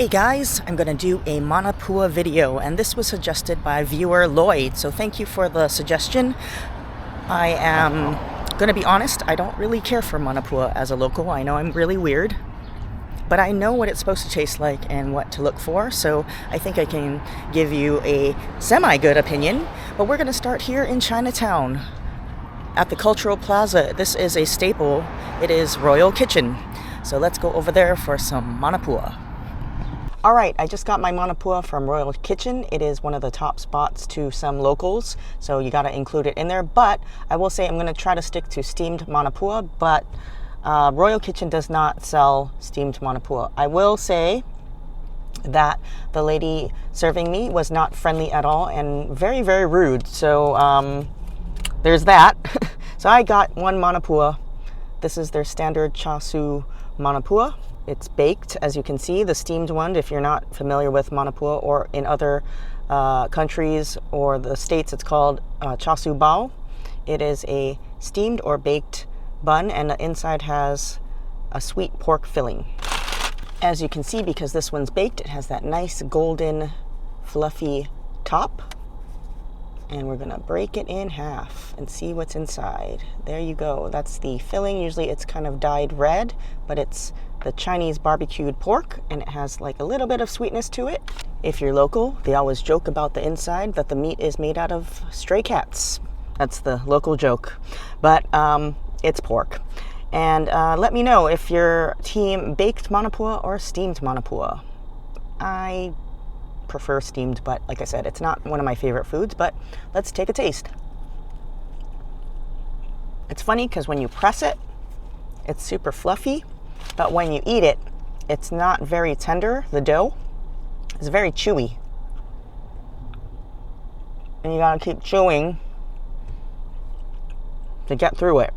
Hey guys, I'm going to do a Manapua video, and this was suggested by viewer Lloyd, so thank you for the suggestion. I am going to be honest, I don't really care for Manapua as a local. I know I'm really weird, but I know what it's supposed to taste like and what to look for, so I think I can give you a semi-good opinion. But we're going to start here in Chinatown at the Cultural Plaza. This is a staple. It is Royal Kitchen. So let's go over there for some Manapua. Alright, I just got my Manapua from Royal Kitchen. It is one of the top spots to some locals, so you gotta include it in there. But I will say I'm gonna try to stick to steamed Manapua, but Royal Kitchen does not sell steamed Manapua. I will say that the lady serving me was not friendly at all and very, very rude. So there's that. So I got one Manapua. This is their standard chasu Manapua. It's baked, as you can see, the steamed one. If you're not familiar with Manapua, or in other countries or the states, it's called chasu bao. It is a steamed or baked bun, and the inside has a sweet pork filling. As you can see, because this one's baked, it has that nice golden fluffy top. And we're gonna break it in half and see what's inside. There you go, that's the filling. Usually it's kind of dyed red, but it's the Chinese barbecued pork, and it has like a little bit of sweetness to it. If you're local, they always joke about the inside that the meat is made out of stray cats. That's the local joke, but it's pork. And let me know if you're team baked Manapua or steamed Manapua. I prefer steamed, but like I said, it's not one of my favorite foods. But let's take a taste. It's funny because when you press it, it's super fluffy, but when you eat it, it's not very tender. The dough is very chewy, and you gotta keep chewing to get through it.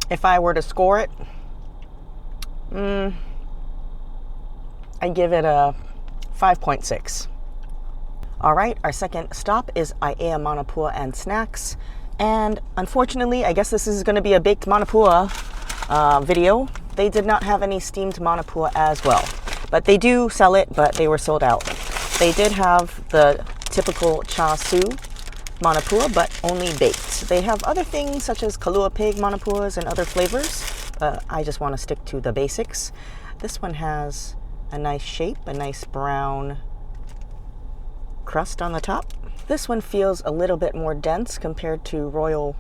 If I were to score it, I'd give it a 5.6. All right, our second stop is Aiea Manapua and Snacks. And unfortunately, I guess this is gonna be a baked Manapua video. They did not have any steamed Manapua as well, but they do sell it, but they were sold out. They did have the typical chasu Manapua, but only baked. They have other things such as Kalua pig Manapuas and other flavors, but I just wanna stick to the basics. This one has a nice shape, a nice brown crust on the top. This one feels a little bit more dense compared to Royal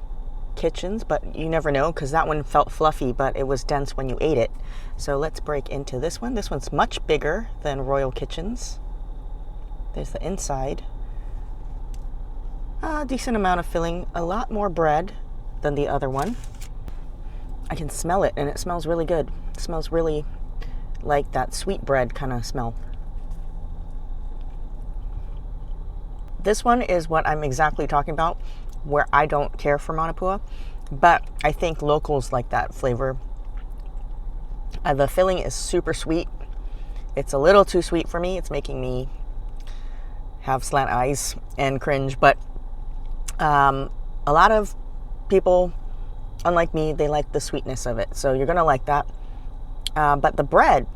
Kitchen's, but you never know because that one felt fluffy, but it was dense when you ate it. So let's break into this one. This one's much bigger than Royal Kitchen's. There's the inside. A decent amount of filling, a lot more bread than the other one. I can smell it, and it smells really good. It smells really like that sweet bread kind of smell. This one is what I'm exactly talking about, where I don't care for Manapua, but I think locals like that flavor. The filling is super sweet. It's a little too sweet for me. It's making me have slant eyes and cringe, but a lot of people, unlike me, they like the sweetness of it, so you're gonna like that. But the bread,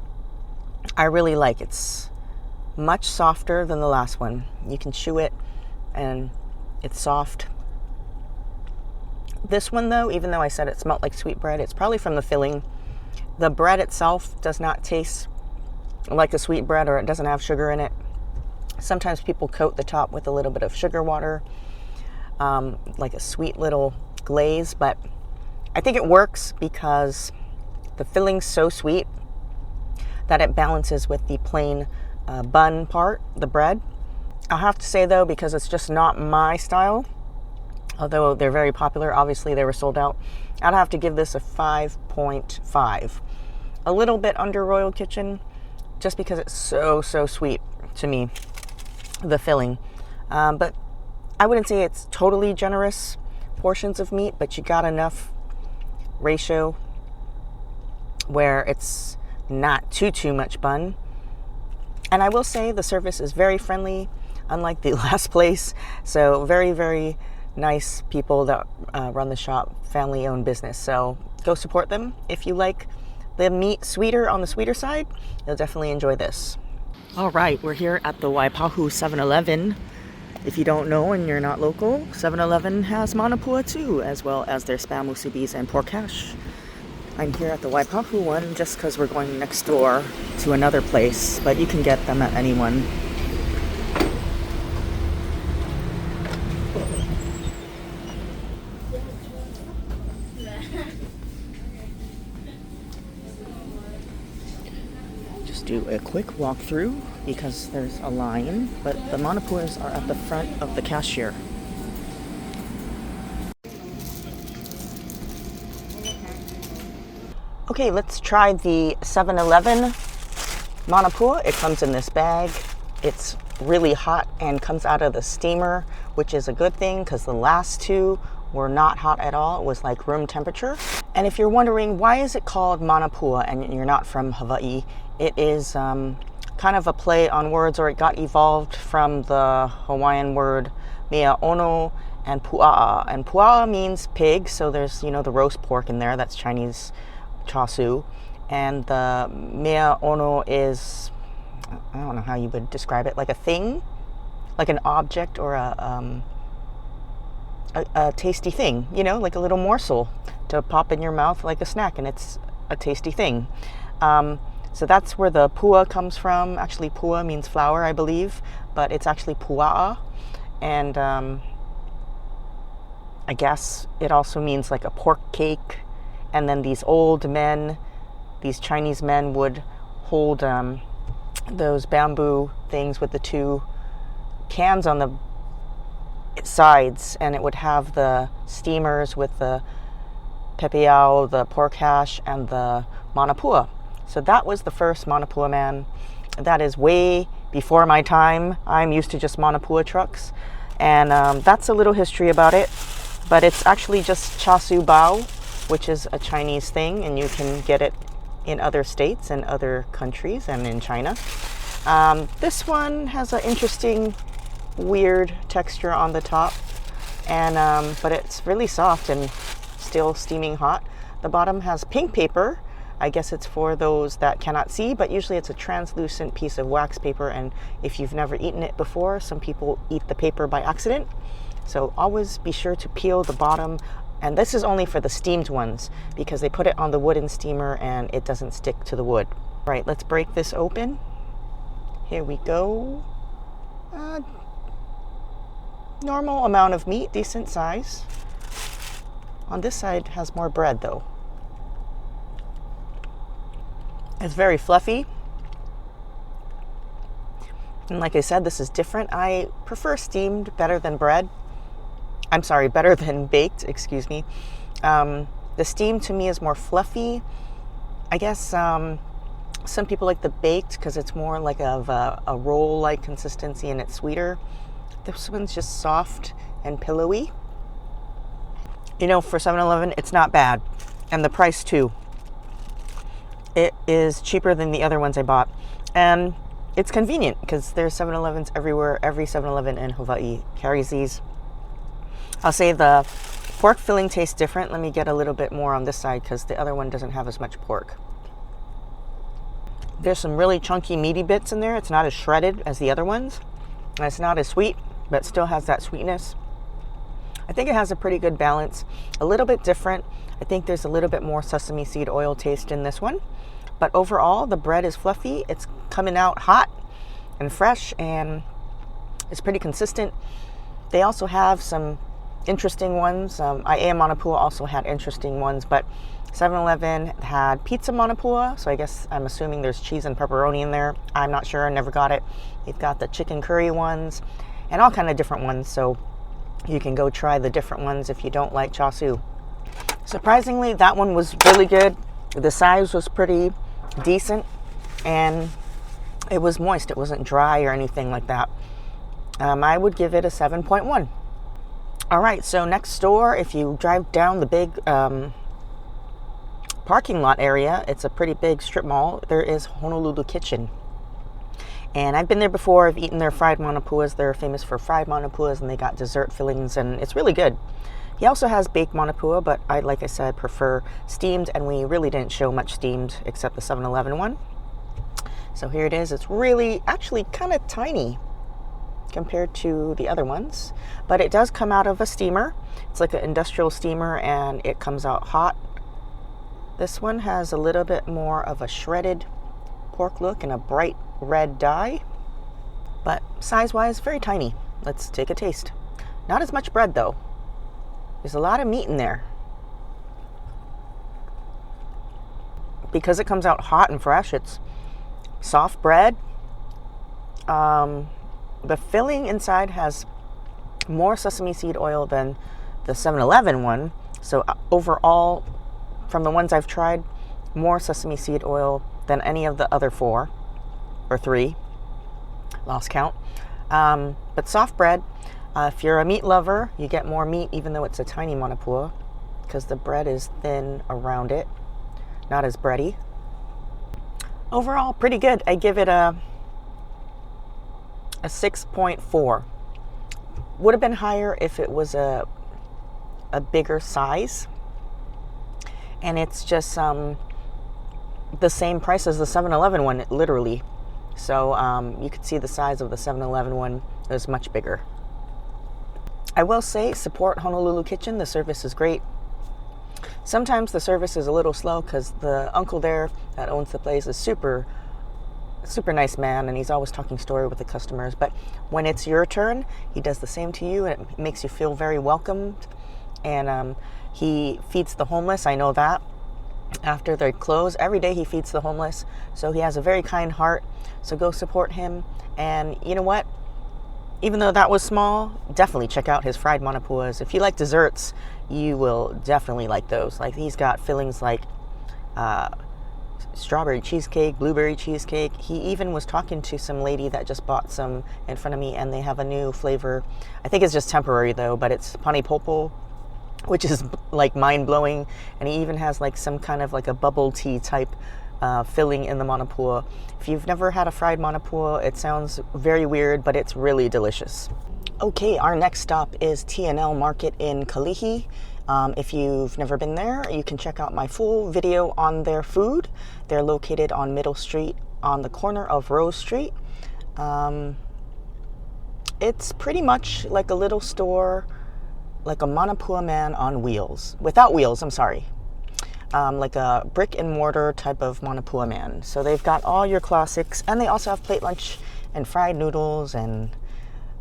I really like. It's much softer than the last one. You can chew it and it's soft. This one though, even though I said it smelled like sweet bread, it's probably from the filling. The bread itself does not taste like a sweet bread, or it doesn't have sugar in it. Sometimes people coat the top with a little bit of sugar water, like a sweet little glaze, but I think it works because the filling's so sweet that it balances with the plain bun part, the bread. I'll have to say though, because it's just not my style, although they're very popular, obviously they were sold out, I'd have to give this a 5.5. A little bit under Royal Kitchen, just because it's so sweet to me, the filling. But I wouldn't say it's totally generous portions of meat, but you got enough ratio where it's not too much bun. And I will say the service is very friendly, unlike the last place. So very nice people that run the shop, family-owned business. So go support them. If you like the meat sweeter on the sweeter side, you'll definitely enjoy this. All right, we're here at the Waipahu 7-Eleven. If you don't know and you're not local, 7-Eleven has Manapua too, as well as their spam musubis and pork hash. I'm here at the Waipahu one just because we're going next door to another place, but you can get them at any one. Just do a quick walkthrough because there's a line, but the Manapuas are at the front of the cashier. Okay, let's try the 7-Eleven Manapua. It comes in this bag. It's really hot and comes out of the steamer, which is a good thing because the last two were not hot at all. It was like room temperature. And if you're wondering why is it called Manapua and you're not from Hawaii, it is kind of a play on words, or it got evolved from the Hawaiian word mea ono and pua'a. And pua'a means pig, so there's, you know, the roast pork in there. That's Chinese chasu. And the mea ono is, I don't know how you would describe it, like a thing, like an object or a tasty thing, you know, like a little morsel to pop in your mouth like a snack, and it's a tasty thing. So that's where the pua comes from. Actually, pua means flower, I believe, but it's actually pua'a. And I guess it also means like a pork cake. And then these old men, these Chinese men would hold those bamboo things with the two cans on the sides, and it would have the steamers with the pepeao, the pork hash, and the manapua. So that was the first Manapua man. That is way before my time. I'm used to just Manapua trucks. And that's a little history about it. But it's actually just chasu bao, which is a Chinese thing, and you can get it in other states and other countries and in China. This one has an interesting, weird texture on the top, and but it's really soft and still steaming hot. The bottom has pink paper. I guess it's for those that cannot see, but usually it's a translucent piece of wax paper, and if you've never eaten it before, some people eat the paper by accident. So always be sure to peel the bottom, and this is only for the steamed ones because they put it on the wooden steamer and it doesn't stick to the wood. All right, let's break this open. Here we go. Normal amount of meat, decent size. On this side has more bread though. It's very fluffy. And like I said, this is different. I prefer steamed better than bread. I'm sorry, better than baked, excuse me. The steamed to me is more fluffy. I guess some people like the baked because it's more like of a roll-like consistency and it's sweeter. This one's just soft and pillowy. You know, for 7-Eleven, it's not bad. And the price too. It is cheaper than the other ones I bought. And it's convenient because there's 7-Elevens everywhere. Every 7-Eleven in Hawaii carries these. I'll say the pork filling tastes different. Let me get a little bit more on this side because the other one doesn't have as much pork. There's some really chunky meaty bits in there. It's not as shredded as the other ones. And it's not as sweet, but still has that sweetness. I think it has a pretty good balance. A little bit different. I think there's a little bit more sesame seed oil taste in this one. But overall, the bread is fluffy. It's coming out hot and fresh, and it's pretty consistent. They also have some interesting ones. Aiea Manapua also had interesting ones, but 7-Eleven had pizza Manapua, so I guess I'm assuming there's cheese and pepperoni in there. I'm not sure, I never got it. They've got the chicken curry ones and all kind of different ones, so you can go try the different ones if you don't like chasu. Surprisingly, that one was really good. The size was pretty decent and it was moist. It wasn't dry or anything like that. I would give it a 7.1. All right, so next door, if you drive down the big parking lot area, it's a pretty big strip mall. There is Honolulu Kitchen. And I've been there before. I've eaten their fried manapuas. They're famous for fried manapuas, and they got dessert fillings, and it's really good. He also has baked manapua, but I, like I said, prefer steamed, and we really didn't show much steamed except the 7-Eleven one. So here it is. It's really actually kind of tiny compared to the other ones, but it does come out of a steamer. It's like an industrial steamer and it comes out hot. This one has a little bit more of a shredded pork look and a bright red dye, but size-wise, very tiny. Let's take a taste. Not as much bread though. There's a lot of meat in there. Because it comes out hot and fresh, it's soft bread. The filling inside has more sesame seed oil than the 7-Eleven one. So overall, from the ones I've tried, more sesame seed oil than any of the other 4 or 3. Lost count. But soft bread. If you're a meat lover, you get more meat even though it's a tiny Manapua because the bread is thin around it. Not as bready. Overall, pretty good. I give it a 6.4. Would have been higher if it was a bigger size. And it's just the same price as the 7-Eleven one, literally. So you could see the size of the 7-Eleven one is much bigger. I will say, support Honolulu Kitchen. The service is great. Sometimes the service is a little slow because the uncle there that owns the place is super nice man, and he's always talking story with the customers. But when it's your turn, he does the same to you, and it makes you feel very welcomed. And he feeds the homeless. I know that. After they close, every day he feeds the homeless. So he has a very kind heart. So go support him. And you know what? Even though that was small, definitely check out his fried manapuas. If you like desserts, you will definitely like those. Like, he's got fillings like strawberry cheesecake, blueberry cheesecake. He even was talking to some lady that just bought some in front of me, and they have a new flavor. I think it's just temporary though, but it's pani popo, which is like mind-blowing. And he even has like some kind of like a bubble tea type filling in the manapua. If you've never had a fried manapua, it sounds very weird, but it's really delicious. Okay, our next stop is T&L Market in Kalihi. If you've never been there, you can check out my full video on their food. They're located on Middle Street on the corner of Rose Street. It's pretty much like a little store, like a Manapua man on wheels. Without wheels, I'm sorry. Like a brick and mortar type of Manapua man. So they've got all your classics, and they also have plate lunch and fried noodles and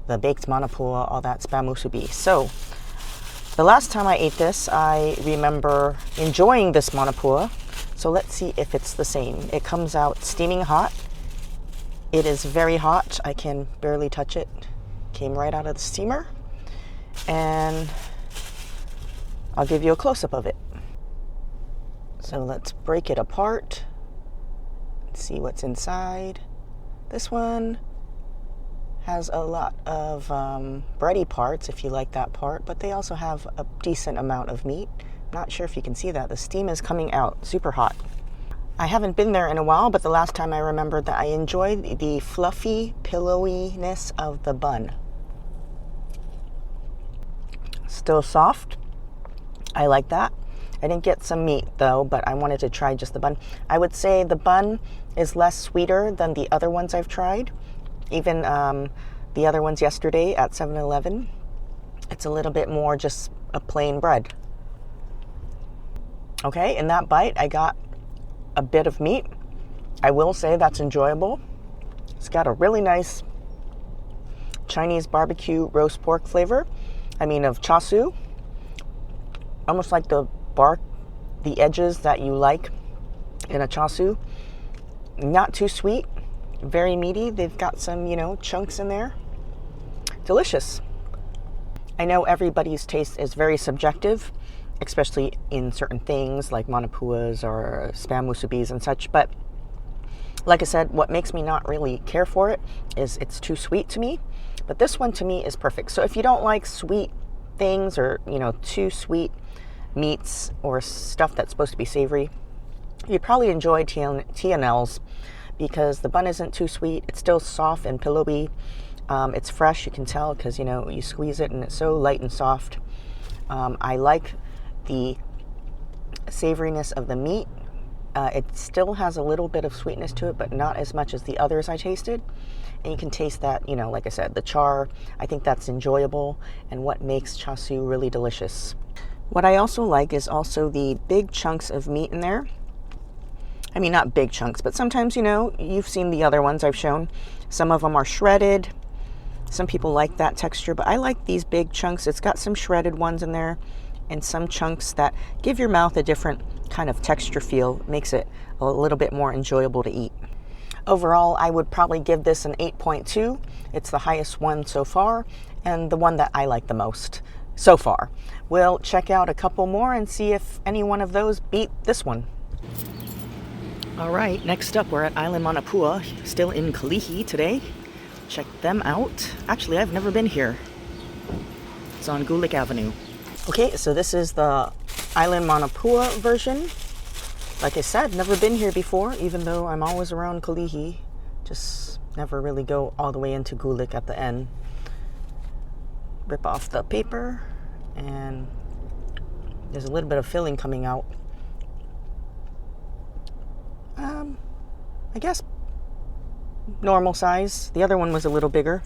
the baked Manapua, all that spam musubi. So the last time I ate this, I remember enjoying this Manapua. So let's see if it's the same. It comes out steaming hot. It is very hot. I can barely touch it. Came right out of the steamer. And I'll give you a close-up of it. So let's break it apart. See what's inside. This one has a lot of bready parts, if you like that part, but they also have a decent amount of meat. Not sure if you can see that. The steam is coming out super hot. I haven't been there in a while, but the last time I remembered that I enjoyed the fluffy pillowiness of the bun. Still soft. I like that. I didn't get some meat though, but I wanted to try just the bun. I would say the bun is less sweeter than the other ones I've tried. Even the other ones yesterday at 7-Eleven. It's a little bit more just a plain bread. Okay, in that bite, I got a bit of meat. I will say that's enjoyable. It's got a really nice Chinese barbecue roast pork flavor. I mean, of chasu. Almost like the bark, the edges that you like in a chasu. Not too sweet, very meaty. They've got some, chunks in there. Delicious. I know everybody's taste is very subjective, especially in certain things like manapuas or spam musubis and such, but like I said, what makes me not really care for it is it's too sweet to me. But this one to me is perfect. So if you don't like sweet things or, too sweet meats or stuff that's supposed to be savory, you'd probably enjoy T&L's because the bun isn't too sweet. It's still soft and pillowy. It's fresh, you can tell, because, you squeeze it and it's so light and soft. I like the savoriness of the meat. It still has a little bit of sweetness to it, but not as much as the others I tasted. And you can taste that, you know, like I said, the char. I think that's enjoyable and what makes char siu really delicious. What I also like is also the big chunks of meat in there. I mean, not big chunks, but sometimes, you know, you've seen the other ones I've shown. Some of them are shredded. Some people like that texture, but I like these big chunks. It's got some shredded ones in there and some chunks that give your mouth a different kind of texture feel. Makes it a little bit more enjoyable to eat. Overall, I would probably give this an 8.2. It's the highest one so far and the one that I like the most so far. We'll check out a couple more and see if any one of those beat this one. All right, next up we're at Island Manapua, still in Kalihi today. Check them out. Actually, I've never been here. It's on Gulick Avenue. Okay, so this is the Island Manapua version. Like I said, never been here before, even though I'm always around Kalihi. Just never really go all the way into Gulick at the end. Rip off the paper, and there's a little bit of filling coming out. I guess normal size. The other one was a little bigger.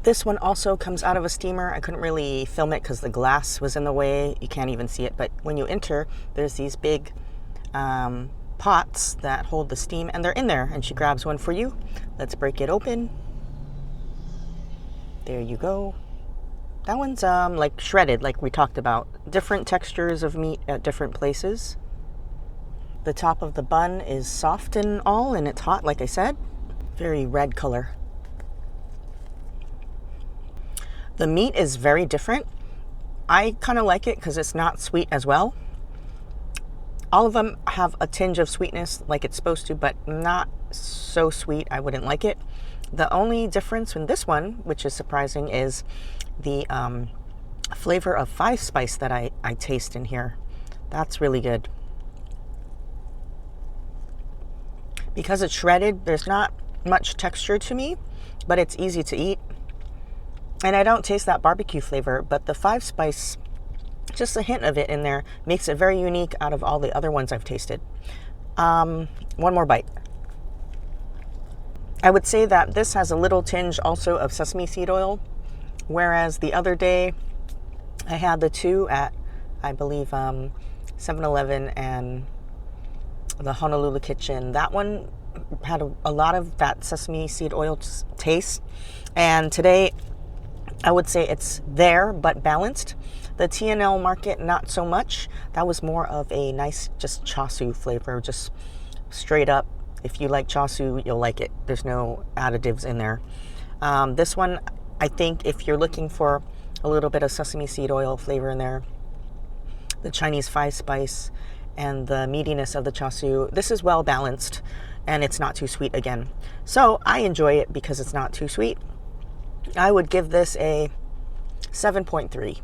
This one also comes out of a steamer. I couldn't really film it because the glass was in the way. You can't even see it, but when you enter, there's these big pots that hold the steam, and they're in there, and she grabs one for you. Let's break it open. There you go. That one's like shredded, like we talked about. Different textures of meat at different places. The top of the bun is soft and all, and it's hot, like I said. Very red color. The meat is very different. I kind of like it because it's not sweet as well. All of them have a tinge of sweetness like it's supposed to, but not so sweet I wouldn't like it. The only difference in this one, which is surprising, is the flavor of 5 spice that I taste in here. That's really good. Because it's shredded, there's not much texture to me, but it's easy to eat. And I don't taste that barbecue flavor, but the 5 spice, just a hint of it in there, makes it very unique out of all the other ones I've tasted. One more bite. I would say that this has a little tinge also of sesame seed oil, whereas the other day I had the two at, I believe, 7-Eleven and the Honolulu Kitchen. That one had a lot of that sesame seed oil taste, and today I would say it's there but balanced. The T&L Market, not so much. That was more of a nice just char siu flavor, just straight up. If you like char siu, you'll like it. There's no additives in there. This one, I think if you're looking for a little bit of sesame seed oil flavor in there, the Chinese 5 spice and the meatiness of the char siu, this is well balanced and it's not too sweet again. So I enjoy it because it's not too sweet. I would give this a 7.3.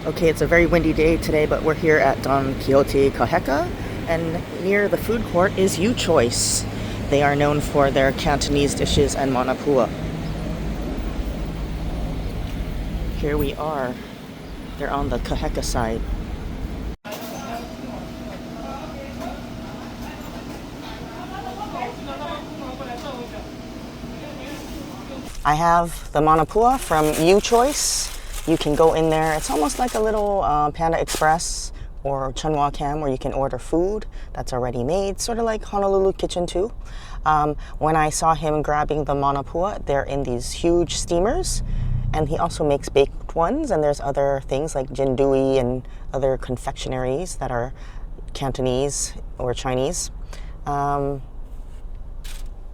Okay, it's a very windy day today, but we're here at Don Quixote Kaheka, and near the food court is You Choice. They are known for their Cantonese dishes and Manapua. Here we are. They're on the Kaheka side. I have the Manapua from You Choice. You can go in there. It's almost like a little Panda Express or Chun Wah Kam where you can order food that's already made, sort of like Honolulu Kitchen too. When I saw him grabbing the Manapua, they're in these huge steamers, and he also makes baked ones, and there's other things like jindui and other confectionaries that are Cantonese or Chinese.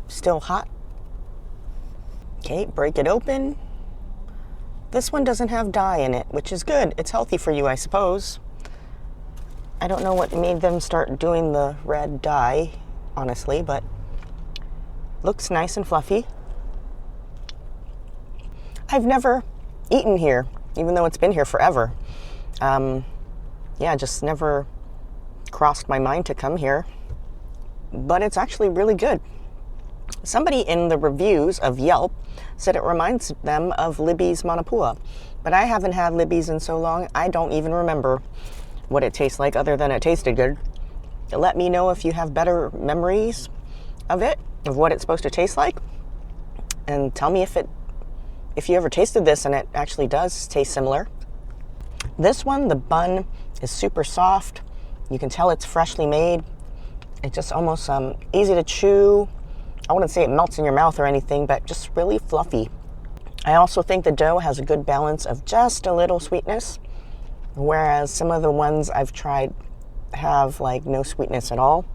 Still hot. Okay, break it open. This one doesn't have dye in it, which is good. It's healthy for you, I suppose. I don't know what made them start doing the red dye, honestly, but looks nice and fluffy. I've never eaten here, even though it's been here forever. Yeah, just never crossed my mind to come here. But it's actually really good. Somebody in the reviews of Yelp said it reminds them of Libby's Manapua, but I haven't had Libby's in so long, I don't even remember what it tastes like other than it tasted good. Let me know if you have better memories of it, of what it's supposed to taste like, and tell me if you ever tasted this and it actually does taste similar. This one, the bun is super soft. You can tell it's freshly made. It's just almost easy to chew. I wouldn't say it melts in your mouth or anything, but just really fluffy. I also think the dough has a good balance of just a little sweetness, whereas some of the ones I've tried have like no sweetness at all,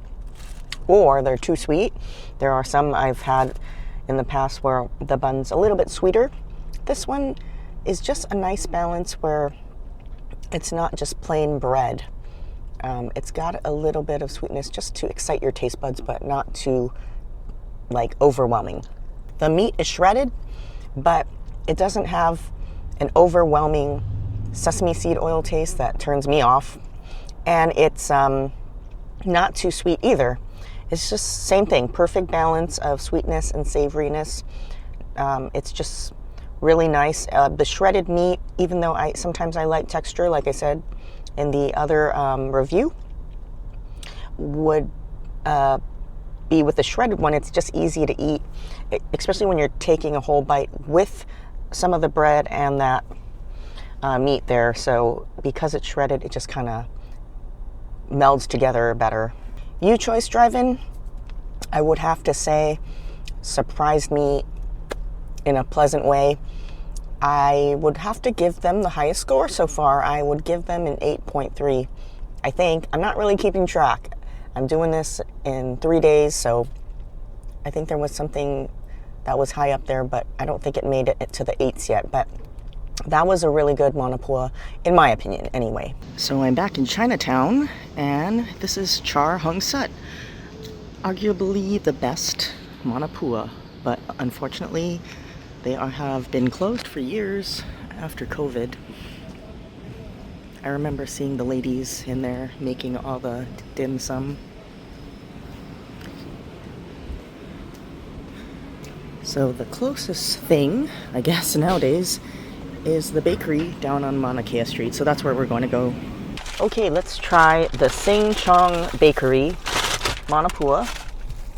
or they're too sweet. There are some I've had in the past where the bun's a little bit sweeter. This one is just a nice balance where it's not just plain bread. It's got a little bit of sweetness just to excite your taste buds, but not too like overwhelming. The meat is shredded, but it doesn't have an overwhelming sesame seed oil taste that turns me off. And it's not too sweet either. It's just same thing, perfect balance of sweetness and savoriness. It's just really nice. The shredded meat, even though sometimes I like texture, like I said in the other review, would be with the shredded one. It's just easy to eat, especially when you're taking a whole bite with some of the bread and that meat there. So because it's shredded, it just kind of melds together better. U-Choice drive-in, I would have to say, surprised me in a pleasant way. I would have to give them the highest score so far. I would give them an 8.3. I think. I'm not really keeping track. I'm doing this in 3 days, so I think there was something that was high up there, but I don't think it made it to the 8s yet. But that was a really good Manapua, in my opinion, anyway. So I'm back in Chinatown, and this is Char Hung Sut. Arguably the best Manapua, but unfortunately they have been closed for years after COVID. I remember seeing the ladies in there making all the dim sum. So the closest thing, I guess nowadays, is the bakery down on Maunakea Street. So that's where we're going to go. Okay, let's try the Chong Bakery, Manapua.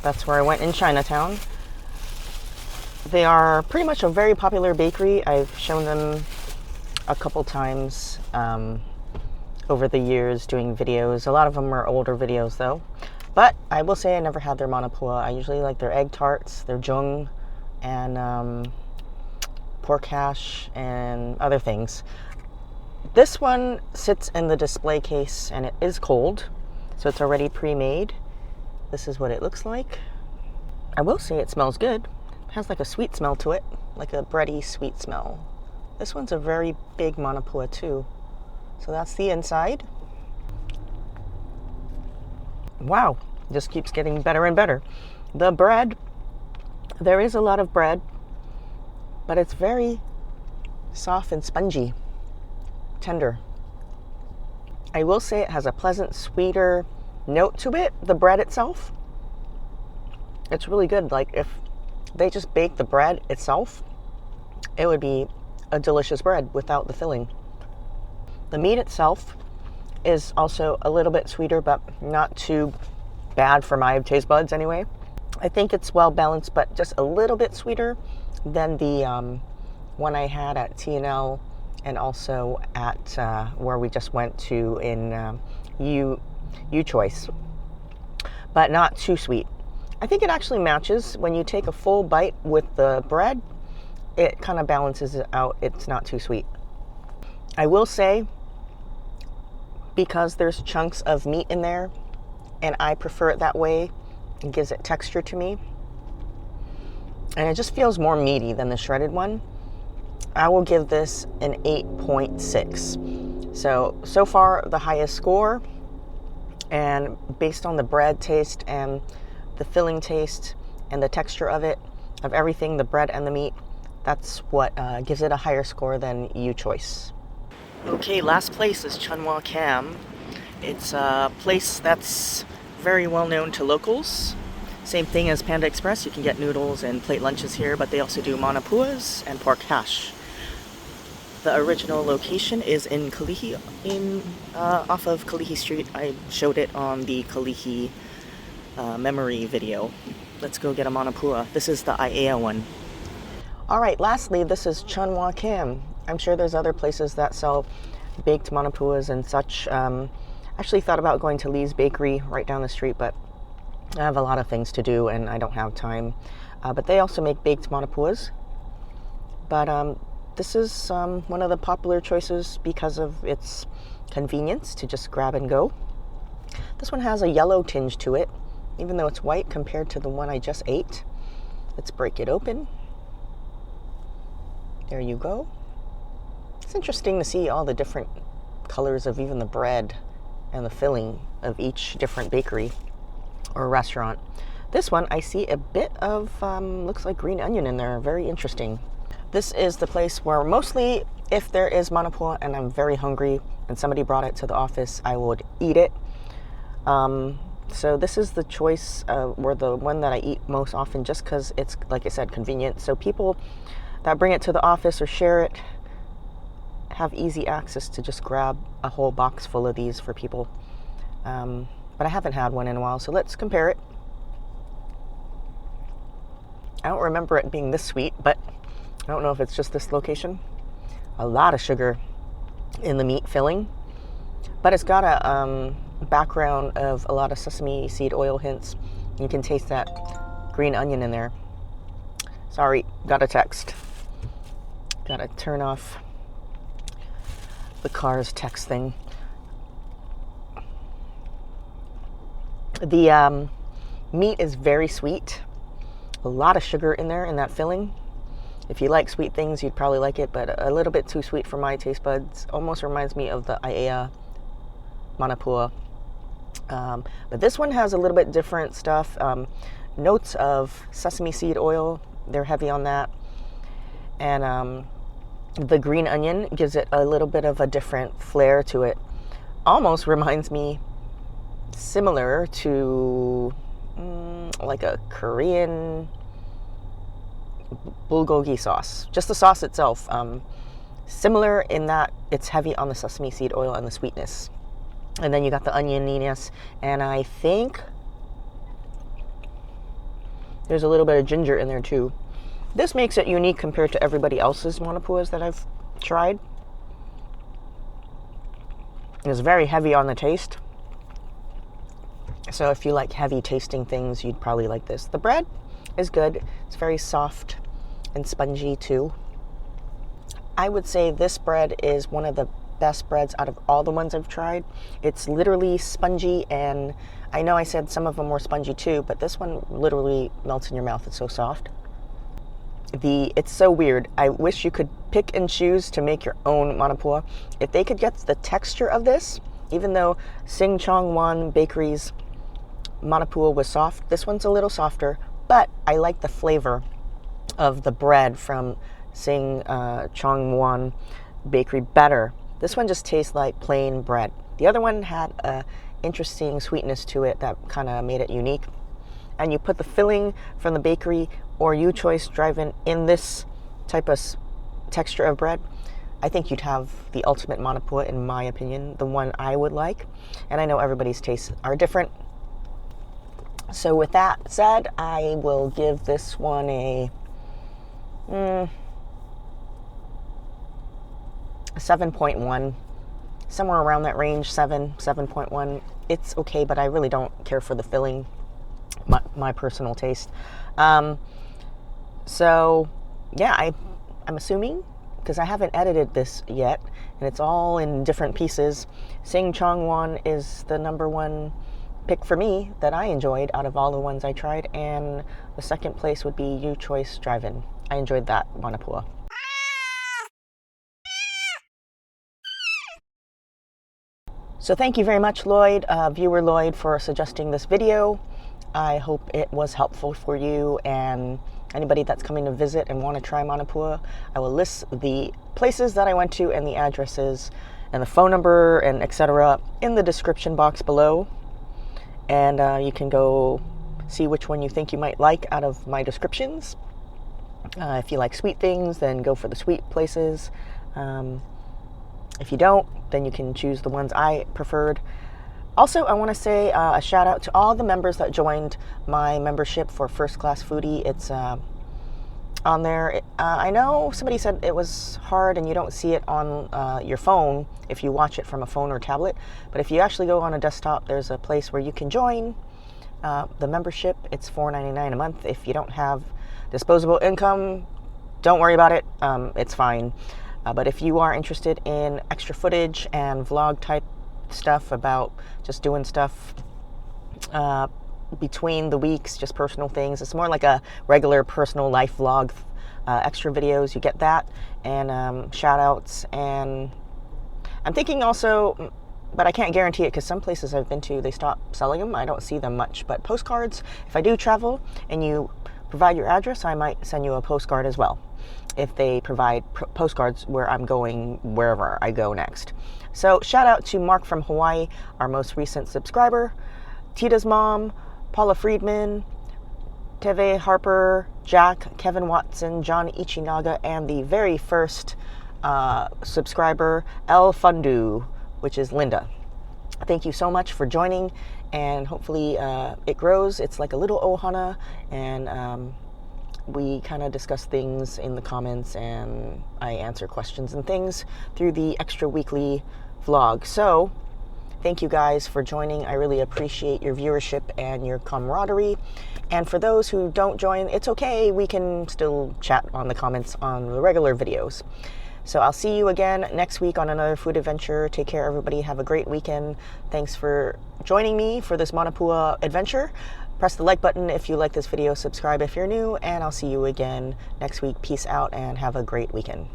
That's where I went in Chinatown. They are pretty much a very popular bakery. I've shown them a couple times over the years doing videos. A lot of them are older videos though. But I will say I never had their Manapua. I usually like their egg tarts, their Chong, and pork hash and other things. This one sits in the display case and it is cold, so it's already pre-made. This is what it looks like. I will say it smells good. It has like a sweet smell to it, like a bready sweet smell. This one's a very big Manapua too. So that's the inside. Wow, it just keeps getting better and better. The bread, there is a lot of bread, but it's very soft and spongy, tender. I will say it has a pleasant, sweeter note to it, the bread itself. It's really good. Like if they just bake the bread itself, it would be a delicious bread without the filling. The meat itself is also a little bit sweeter, but not too bad for my taste buds anyway. I think it's well balanced, but just a little bit sweeter than the one I had at T&L and also at where we just went to in U-Choice, but not too sweet. I think it actually matches. When you take a full bite with the bread, it kind of balances it out. It's not too sweet. I will say, because there's chunks of meat in there, and I prefer it that way, it gives it texture to me. And it just feels more meaty than the shredded one. I will give this an 8.6. So far the highest score, and based on the bread taste and the filling taste and the texture of it, of everything, the bread and the meat, that's what gives it a higher score than U-Choice. Okay, last place is Chun Wah Kam. It's a place that's very well known to locals. Same thing as Panda Express. You can get noodles and plate lunches here, but they also do manapuas and pork hash. The original location is in Kalihi, off of Kaheka Street. I showed it on the Kalihi memory video. Let's go get a Manapua. This is the Aiea one. Alright, lastly, this is Chun Wah Kam. I'm sure there's other places that sell baked Manapuas and such. Actually thought about going to Lee's Bakery right down the street, but I have a lot of things to do and I don't have time. But they also make baked Manapuas. But this is one of the popular choices because of its convenience to just grab and go. This one has a yellow tinge to it, even though it's white compared to the one I just ate. Let's break it open. There you go. It's interesting to see all the different colors of even the bread and the filling of each different bakery or restaurant. This one, I see a bit of, looks like green onion in there. Very interesting. This is the place where mostly, if there is Manapua and I'm very hungry and somebody brought it to the office, I would eat it. So this is the choice, or the one that I eat most often just because it's, like I said, convenient. So people that bring it to the office or share it have easy access to just grab a whole box full of these for people. But I haven't had one in a while, so let's compare it. I don't remember it being this sweet, but I don't know if it's just this location. A lot of sugar in the meat filling, but it's got a background of a lot of sesame seed oil hints. You can taste that green onion in there. Sorry, got a text. Gotta turn off the car's text thing. The meat is very sweet. A lot of sugar in there in that filling. If you like sweet things, you'd probably like it, but a little bit too sweet for my taste buds. Almost reminds me of the Aiea Manapua. But this one has a little bit different stuff. Notes of sesame seed oil. They're heavy on that. And the green onion gives it a little bit of a different flair to it. Almost reminds me similar to like a Korean bulgogi sauce, just the sauce itself. Similar in that it's heavy on the sesame seed oil and the sweetness, and then you got the onioniness, and I think there's a little bit of ginger in there too. This makes it unique compared to everybody else's Manapuas that I've tried. It's very heavy on the taste, so if you like heavy tasting things, you'd probably like this. The bread is good. It's very soft and spongy too. I would say this bread is one of the best breads out of all the ones I've tried. It's literally spongy, and I know I said some of them were spongy too, but this one literally melts in your mouth. It's so soft. It's so weird. I wish you could pick and choose to make your own Manapua. If they could get the texture of this, even though Sing Chong Wan Bakery's Manapua was soft, this one's a little softer, but I like the flavor of the bread from Sing Chong Wan Bakery better. This one just tastes like plain bread. The other one had a interesting sweetness to it that kind of made it unique. And you put the filling from the bakery or you choice drive-in in this type of texture of bread, I think you'd have the ultimate Manapua, in my opinion, the one I would like. And I know everybody's tastes are different. So with that said, I will give this one a 7.1, somewhere around that range, 7.1. It's okay, but I really don't care for the filling, my personal taste. So yeah, I'm assuming, because I haven't edited this yet, and it's all in different pieces, Sing Chong Wan is the number one pick for me that I enjoyed out of all the ones I tried, and the second place would be You Choice Drive-In. I enjoyed that Manapua. So thank you very much, Lloyd, viewer Lloyd, for suggesting this video. I hope it was helpful for you and anybody that's coming to visit and want to try Manapua. I will list the places that I went to and the addresses and the phone number and etc. in the description box below. And you can go see which one you think you might like out of my descriptions. If you like sweet things, then go for the sweet places. If you don't, then you can choose the ones I preferred. Also, I want to say a shout out to all the members that joined my membership for First Class Foodie. It's on there. I know somebody said it was hard and you don't see it on your phone if you watch it from a phone or tablet. But if you actually go on a desktop, there's a place where you can join the membership. It's $4.99 a month. If you don't have disposable income, don't worry about it. It's fine. But if you are interested in extra footage and vlog type stuff about just doing stuff between the weeks, just personal things, it's more like a regular personal life vlog, extra videos, you get that, and shout outs. And I'm thinking also, but I can't guarantee it because some places I've been to, they stop selling them. I don't see them much, but postcards, if I do travel and you provide your address, I might send you a postcard as well, if they provide postcards where I'm going, wherever I go next. So shout out to Mark from Hawaii, our most recent subscriber, Tita's mom, Paula Friedman, Teve Harper, Jack, Kevin Watson, John Ichinaga, and the very first subscriber, El Fundu, which is Linda. Thank you so much for joining, and hopefully it grows. It's like a little ohana, and we kind of discuss things in the comments, and I answer questions and things through the extra weekly vlog. So thank you guys for joining. I really appreciate your viewership and your camaraderie. And for those who don't join, it's okay. We can still chat on the comments on the regular videos. So I'll see you again next week on another food adventure. Take care, everybody. Have a great weekend. Thanks for joining me for this Manapua adventure. Press the like button if you like this video, subscribe if you're new, and I'll see you again next week. Peace out and have a great weekend.